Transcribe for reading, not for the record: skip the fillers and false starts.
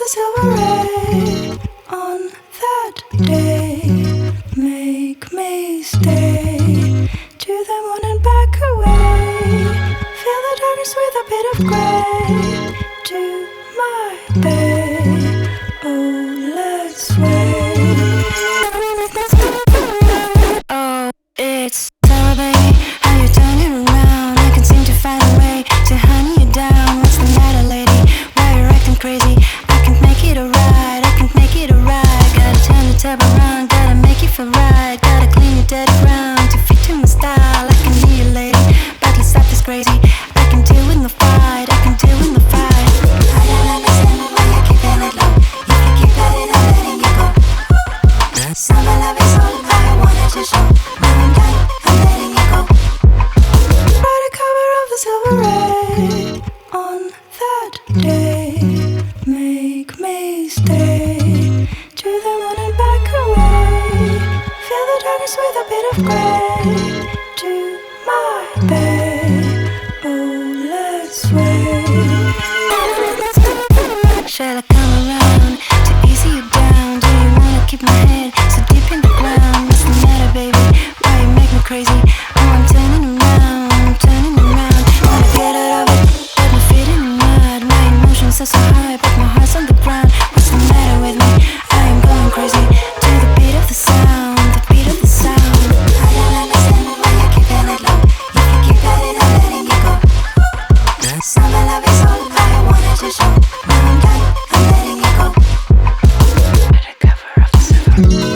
the silver ray on that day. Make me stay to the moon and back away. Fill the darkness with a bit of grey. To my bay, oh let's sway. Oh, it's summer, baby. How you turn it around? I can seem to find a way to honey you down. What's the matter, lady? Why you acting crazy? I can't make it alright. I can't make it alright. Gotta turn the tab around. Gotta make it feel right. Gotta clean your dirty ground to fit to my style. I can hear you, lady, but let's stop this crazy. I can deal with the fight. I can deal with the fight. I don't understand why you're keeping it low. You can keep at it, I'm letting you go. Summer love is all I wanted to show. Now I'm done, I'm letting you go. Try the cover of the silver ray on that day. Make me stay to the moon and back away. Fill the darkness with a bit of grey. To my bay, oh let's sway. Shall I come around to ease you down? Do you wanna keep my head so deep in the ground? What's the matter, baby? Why you make me crazy? Oh, I'm turning around, I'm turning around. Wanna get out of it, but my feet in the mud. My emotions are so high, but my heart's on the ground. What's the matter with me? I am going crazy to the beat of the sound, the beat of the sound. I don't understand why you're keeping it low. You can keep at it, I'm letting you go. Summer love is all I wanted to show. Now I'm done, I'm letting you go. By the cover of the silver.